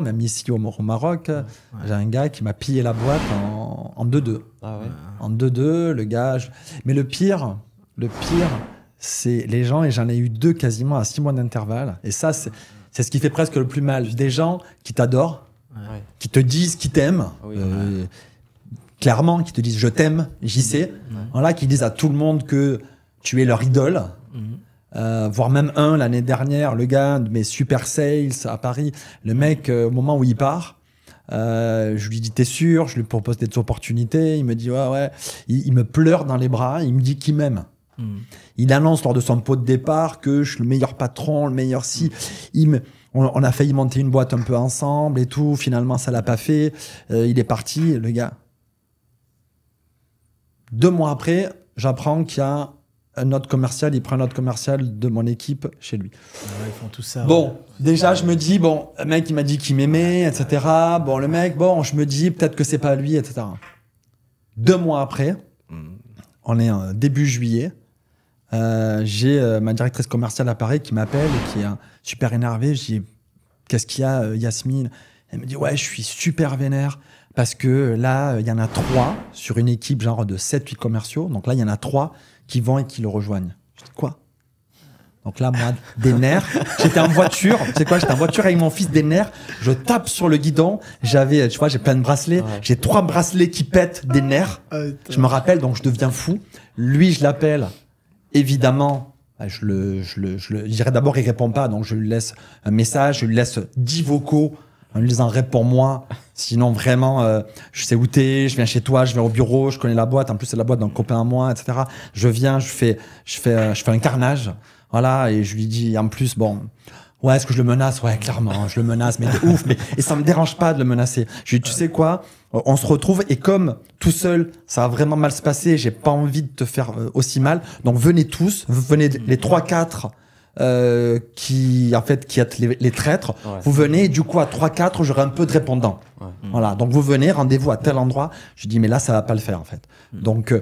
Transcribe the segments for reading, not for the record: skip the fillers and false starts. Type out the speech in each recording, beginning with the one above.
Même ici au Maroc, j'ai un gars qui m'a pillé la boîte en 2-2. Ah ouais. En 2-2, le gars. Mais le pire, c'est les gens, et j'en ai eu 2 quasiment à 6 mois d'intervalle. Et ça, c'est ce qui fait presque le plus mal. Des gens qui t'adorent, qui te disent qu'ils t'aiment, clairement, qui te disent je t'aime, j'y sais. Voilà, qui disent à tout le monde que tu es leur idole. Voire même l'année dernière, le gars de mes super sales à Paris, le mec, au moment où il part, je lui dis t'es sûr, je lui propose des opportunités, il me dit ouais, il me pleure dans les bras, il me dit qu'il m'aime. Il annonce lors de son pot de départ que je suis le meilleur patron, le meilleur on a failli monter une boîte un peu ensemble et tout, finalement ça l'a pas fait, il est parti, le gars. 2 mois après, j'apprends qu'il y a un autre commercial, il prend un autre commercial de mon équipe chez lui. Ils font tout ça. Bon, déjà, je me dis, bon, le mec, il m'a dit qu'il m'aimait, etc. Bon, le mec, je me dis, peut-être que c'est pas lui, etc. 2 mois après, on est en début juillet, j'ai ma directrice commerciale à Paris qui m'appelle et qui est super énervée. Je dis, qu'est-ce qu'il y a, Yasmine? Elle me dit, ouais, je suis super vénère parce que là, il y en a 3 sur une équipe genre de 7-8 commerciaux. Donc là, il y en a 3 qui vont et qui le rejoignent. Je dis quoi? Donc là, moi, des nerfs. J'étais en voiture. Tu sais quoi? J'étais en voiture avec mon fils, des nerfs. Je tape sur le guidon. J'avais, tu vois, j'ai plein de bracelets. J'ai 3 bracelets qui pètent, des nerfs. Je me rappelle, donc je deviens fou. Lui, je l'appelle. Évidemment, je dirais d'abord, il répond pas. Donc je lui laisse un message. Je lui laisse 10 vocaux en lui disant réponds-moi. Sinon, vraiment, je sais où t'es, je viens chez toi, je viens au bureau, je connais la boîte. En plus, c'est la boîte d'un copain à moi, etc. Je viens, je fais un carnage. Voilà, et je lui dis, en plus, ouais, est-ce que je le menace? Ouais, clairement, je le menace, mais de ouf. Et ça me dérange pas de le menacer. Je lui dis, tu sais quoi? On se retrouve, et comme tout seul, ça va vraiment mal se passer, j'ai pas envie de te faire aussi mal. Donc, venez tous, venez les 3-4 qui êtes les traîtres, vous venez, et du coup à 3-4 j'aurai un peu de répondants. Voilà, donc vous venez, rendez-vous à tel endroit. Je dis mais là ça va pas le faire en fait. Donc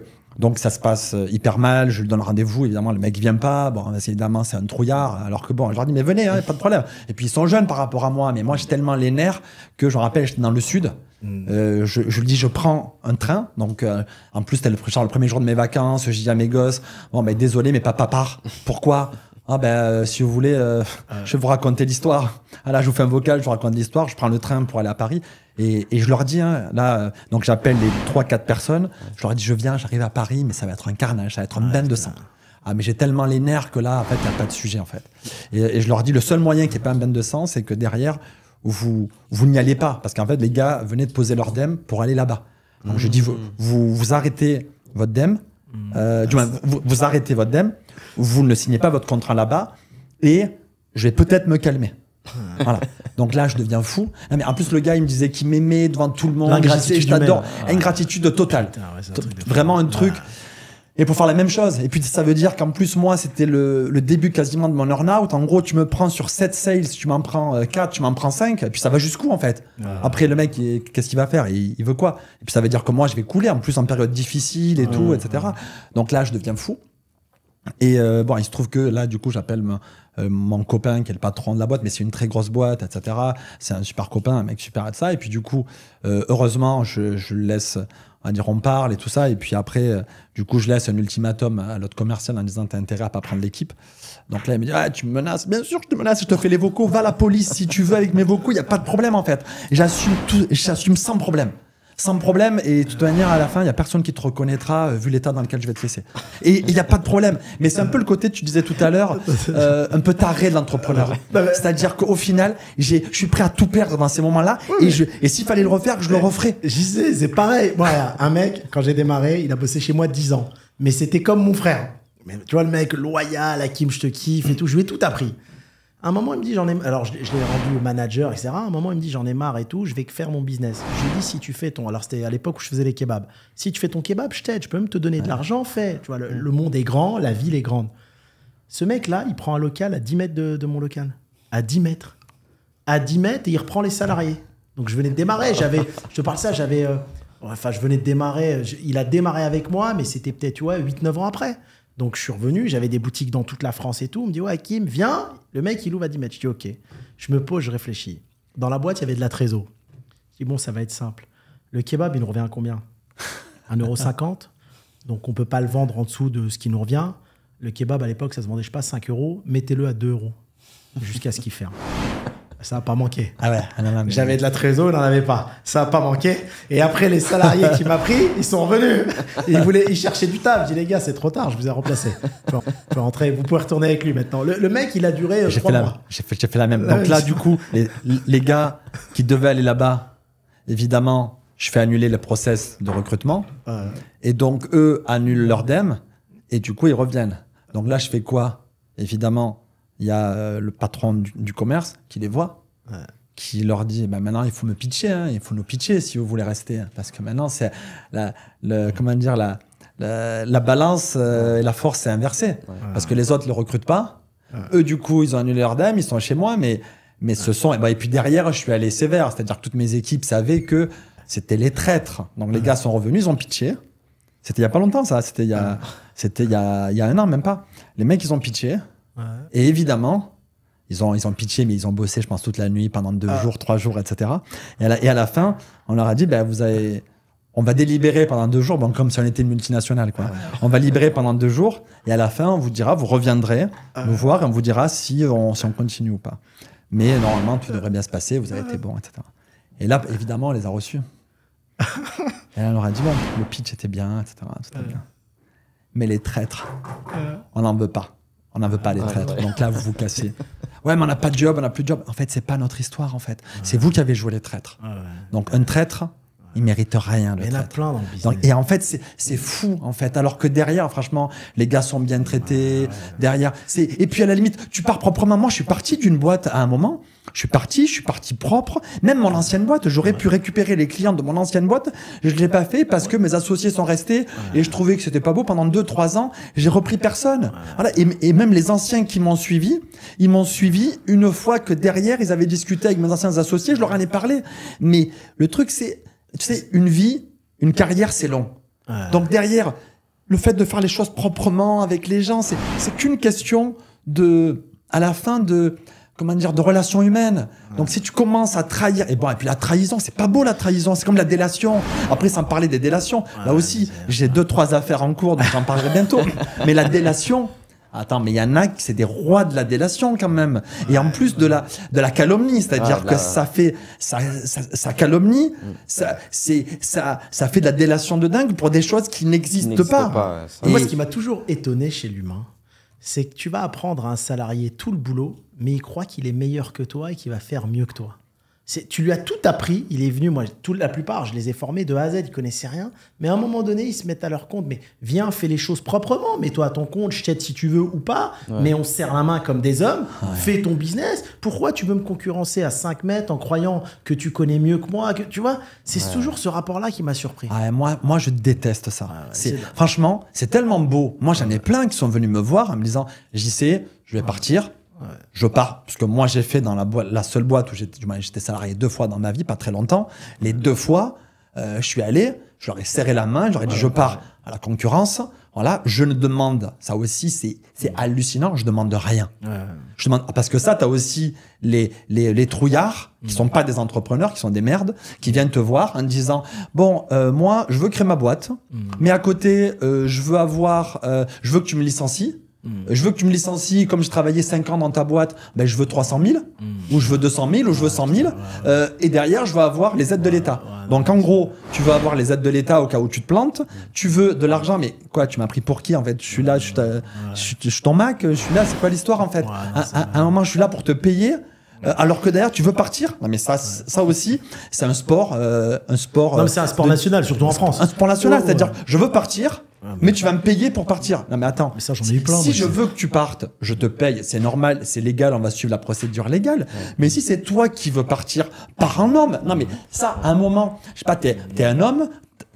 ça se passe hyper mal, je lui donne rendez-vous, évidemment le mec vient pas, évidemment c'est un trouillard, alors que je leur dis mais venez, pas de problème. Et puis ils sont jeunes par rapport à moi, mais moi j'ai tellement les nerfs que je me rappelle, j'étais dans le sud. Je lui dis je prends un train, donc en plus c'était le premier jour de mes vacances, je dis à mes gosses désolé mais papa part. Pourquoi? Si vous voulez, je vais vous raconter l'histoire. Là, je vous fais un vocal, je vous raconte l'histoire. Je prends le train pour aller à Paris. Et je leur dis, donc j'appelle les 3-4 personnes. Je leur dis, j'arrive à Paris, mais ça va être un carnage, ça va être un bain de sang. Mais j'ai tellement les nerfs que là, en fait, il n'y a pas de sujet, en fait. Et je leur dis, le seul moyen qu'il n'y ait pas un bain de sang, c'est que derrière, vous n'y allez pas. Parce qu'en fait, les gars venaient de poser leur DEM pour aller là-bas. Donc je dis, vous arrêtez votre DEM. Vous arrêtez votre DEM, vous ne signez pas votre contrat là-bas et je vais peut-être me calmer. Voilà. Donc là, je deviens fou. Non, mais en plus, le gars, il me disait qu'il m'aimait devant tout le monde. L'ingratitude, je t'adore. Ingratitude totale. Vraiment un truc. Et pour faire la même chose. Et puis, ça veut dire qu'en plus, moi, c'était le début quasiment de mon earn-out. En gros, tu me prends sur 7 sales, tu m'en prends 4, tu m'en prends 5. Et puis, ça va jusqu'où, en fait? Après, le mec, qu'est-ce qu'il va faire? Il veut quoi? Et puis, ça veut dire que moi, je vais couler, en plus, en période difficile et tout, etc. Donc là, je deviens fou. Et il se trouve que là, du coup, j'appelle mon copain qui est le patron de la boîte, mais c'est une très grosse boîte, etc. C'est un super copain, un mec super et ça. Et puis, du coup, heureusement, je le laisse... On va dire, on parle et tout ça. Et puis après, du coup, je laisse un ultimatum à l'autre commercial en disant, t'as intérêt à pas prendre l'équipe. Donc là, il me dit, tu me menaces. Bien sûr, je te menace, je te fais les vocaux. Va à la police si tu veux avec mes vocaux. Il n'y a pas de problème, en fait. J'assume tout, j'assume sans problème. Sans problème. Et de toute manière, à la fin, il n'y a personne qui te reconnaîtra vu l'état dans lequel je vais te laisser. Et il n'y a pas de problème. Mais c'est un peu le côté, tu disais tout à l'heure, un peu taré de l'entrepreneur. C'est-à-dire qu'au final, je suis prêt à tout perdre dans ces moments-là. Et s'il fallait le refaire, je le referais. J'y sais, c'est pareil. Moi, un mec, quand j'ai démarré, il a bossé chez moi 10 ans. Mais c'était comme mon frère. Mais, tu vois, le mec loyal, Hakim, je te kiffe et tout. Je lui ai tout appris. À un moment, il me dit, alors je l'ai rendu manager, etc. À un moment, il me dit, j'en ai marre et tout, je vais faire mon business. Je lui dis, si tu fais alors c'était à l'époque où je faisais les kebabs. Si tu fais ton kebab, je t'aide, je peux même te donner de l'argent, fais. Tu vois, le monde est grand, la ville est grande. Ce mec-là, il prend un local à 10 mètres de mon local. À 10 mètres. À 10 mètres et il reprend les salariés. Donc, je venais de démarrer. Je te parle de ça, je venais de démarrer. Il a démarré avec moi, mais c'était peut-être, 8-9 ans après. Donc, je suis revenu, j'avais des boutiques dans toute la France et tout. On me dit, Hakim, viens. Le mec, il ouvre à 10 mètres. Je dis, OK. Je me pose, je réfléchis. Dans la boîte, il y avait de la trésor. Je dis, bon, ça va être simple. Le kebab, il nous revient à combien? 1,50 €. Donc, on ne peut pas le vendre en dessous de ce qui nous revient. Le kebab, à l'époque, ça se vendait, je sais pas, 5 €. Mettez-le à 2 € jusqu'à ce qu'il ferme. Ça n'a pas manqué. Ah ouais, mais... J'avais de la trésor, il n'en avait pas. Ça n'a pas manqué. Et après, les salariés qui m'ont pris, ils sont revenus. Ils cherchaient du taf. Je dis, les gars, c'est trop tard, je vous ai remplacé. Vous pouvez rentrer, vous pouvez retourner avec lui maintenant. Le mec, il a duré 3 mois. J'ai fait la même. Donc là, du coup, les gars qui devaient aller là-bas, évidemment, je fais annuler le process de recrutement. Et donc, eux annulent leur DEM. Et du coup, ils reviennent. Donc là, je fais quoi? Évidemment, il y a le patron du commerce qui les voit, qui leur dit maintenant il faut me pitcher, il faut nous pitcher si vous voulez rester. Parce que maintenant, c'est la balance et la force est inversée. Parce que les autres ne le recrutent pas. Eux, du coup, ils ont annulé leur DEM, ils sont chez moi, mais ce sont. Et puis derrière, je suis allé sévère. C'est-à-dire que toutes mes équipes savaient que c'était les traîtres. Donc les gars sont revenus, ils ont pitché. C'était il n'y a pas longtemps, ça. C'était il y a 1 an, même pas. Les mecs, ils ont pitché. Et évidemment, ils ont pitché, mais ils ont bossé, je pense, toute la nuit, pendant 2 jours, 3 jours, etc. Et à la fin, on leur a dit, on va délibérer pendant 2 jours, comme si on était une multinationale, quoi. On va libérer pendant 2 jours, et à la fin, on vous dira, vous reviendrez nous voir, et on vous dira si on continue ou pas. Mais normalement, tout devrait bien se passer, vous avez été bon, etc. Et là, évidemment, on les a reçus. Et là, on leur a dit, le pitch était bien, etc. Bien. Mais les traîtres, on n'en veut pas. On n'en veut pas, les traîtres. Donc là, vous vous cassez. Ouais, mais on n'a pas de job, on n'a plus de job. En fait, c'est pas notre histoire, en fait. C'est vous qui avez joué les traîtres. Donc, un traître, il mérite rien, le traître. Il y en a plein dans le business. Donc, et en fait, c'est fou, en fait. Alors que derrière, franchement, les gars sont bien traités. Derrière, et puis à la limite, tu pars proprement. Moi, je suis parti d'une boîte à un moment. Je suis parti propre. Même mon ancienne boîte, j'aurais pu récupérer les clients de mon ancienne boîte. Je ne l'ai pas fait parce que mes associés sont restés et je trouvais que c'était pas beau. Pendant 2-3 ans, j'ai repris personne. Voilà. Et même les anciens qui m'ont suivi, ils m'ont suivi une fois que derrière, ils avaient discuté avec mes anciens associés, je leur en ai parlé. Mais le truc, c'est, tu sais, une vie, une carrière, c'est long. Donc derrière, le fait de faire les choses proprement avec les gens, c'est qu'une question à la fin de relations humaines. Donc si tu commences à trahir, et puis la trahison, c'est pas beau, la trahison, c'est comme la délation. Après, sans parler des délations, là aussi, j'ai 2-3 affaires en cours, donc j'en parlerai bientôt. Mais la délation, mais il y en a qui c'est des rois de la délation quand même. Et en plus de la calomnie, c'est-à-dire que ça calomnie, ça fait de la délation de dingue pour des choses qui n'existent pas. Et moi, ce qui m'a toujours étonné chez l'humain, c'est que tu vas apprendre à un salarié tout le boulot, mais il croit qu'il est meilleur que toi et qu'il va faire mieux que toi. Tu lui as tout appris, il est venu, moi, la plupart, je les ai formés de A à Z, ils ne connaissaient rien, mais à un moment donné, ils se mettent à leur compte, mais viens, fais les choses proprement, mets-toi à ton compte, je t'aide si tu veux ou pas, mais on se serre la main comme des hommes, fais ton business. Pourquoi tu veux me concurrencer à 5 mètres en croyant que tu connais mieux que moi, tu vois, c'est toujours ce rapport-là qui m'a surpris. Moi, je déteste ça. Franchement, c'est tellement beau. Moi, j'en ai plein qui sont venus me voir en me disant, JC, je vais partir. Je pars, parce que moi j'ai fait dans la seule boîte où j'étais salarié 2 fois dans ma vie, pas très longtemps. Les 2 fois, je suis allé, je leur ai serré la main, je leur ai dit je pars à la concurrence. Voilà, je ne demande, ça aussi c'est hallucinant, je demande rien. Je demande, parce que ça, tu as aussi les trouillards qui sont pas des entrepreneurs, qui sont des merdes, qui viennent te voir en disant moi je veux créer ma boîte, mais à côté je veux que tu me licencies. Je veux que tu me licencies, comme je travaillais 5 ans dans ta boîte, je veux 300 000, ou je veux 200 000, ou je veux 100 000, et derrière, je veux avoir les aides de l'État. Donc, en gros, tu veux avoir les aides de l'État au cas où tu te plantes, tu veux de l'argent, mais quoi, tu m'as pris pour qui, en fait? Je suis là, je suis ton Mac, je suis là, c'est quoi l'histoire, en fait? À un moment, je suis là pour te payer, alors que derrière, tu veux partir? Non, mais ça aussi, c'est un sport. Non, mais c'est un sport national, surtout en France. Un sport national, c'est-à-dire, je veux partir, mais tu vas me payer pour partir. Non, mais attends. Mais ça, j'en ai eu plein. Si je veux que tu partes, je te paye. C'est normal, c'est légal, on va suivre la procédure légale. Mais si c'est toi qui veux partir par un homme, non, mais ça, à un moment, je sais pas, t'es un homme,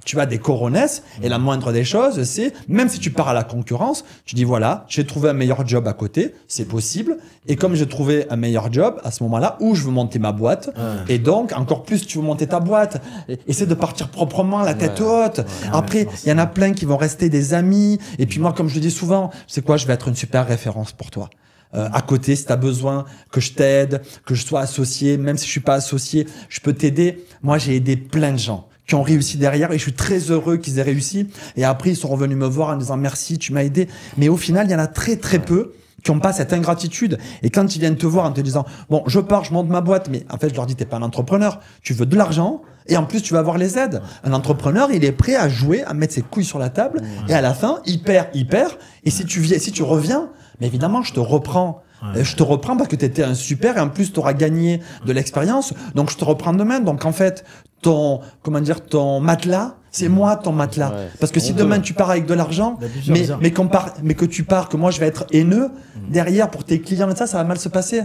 tu as des coronesses, et la moindre des choses, c'est, même si tu pars à la concurrence, tu dis voilà, j'ai trouvé un meilleur job à côté, c'est possible, et comme j'ai trouvé un meilleur job, à ce moment-là, où je veux monter ma boîte, et donc, encore plus, tu veux monter ta boîte, essaie de partir proprement, la tête haute. Après, il y en a plein qui vont rester des amis, et puis moi, comme je le dis souvent, c'est quoi, je vais être une super référence pour toi. à côté si tu as besoin que je t'aide, que je sois associé, même si je suis pas associé, je peux t'aider. Moi, j'ai aidé plein de gens qui ont réussi derrière et je suis très heureux qu'ils aient réussi. Et après, ils sont revenus me voir en disant merci, tu m'as aidé. Mais au final, il y en a très très peu qui n'ont pas cette ingratitude. Et quand ils viennent te voir en te disant bon, je pars, je monte ma boîte, mais en fait, je leur dis t'es pas un entrepreneur, tu veux de l'argent et en plus tu vas avoir les aides. Un entrepreneur, il est prêt à jouer, à mettre ses couilles sur la table et à la fin, il perd. Et si tu reviens, mais évidemment, je te reprends. Je te reprends parce que tu étais un super et en plus tu auras gagné de l'expérience. Donc je te reprends demain. Donc en fait, ton matelas, c'est moi ton matelas. Parce que si demain tu pars avec de l'argent, mais que tu pars, que moi je vais être haineux derrière pour tes clients et ça va mal se passer.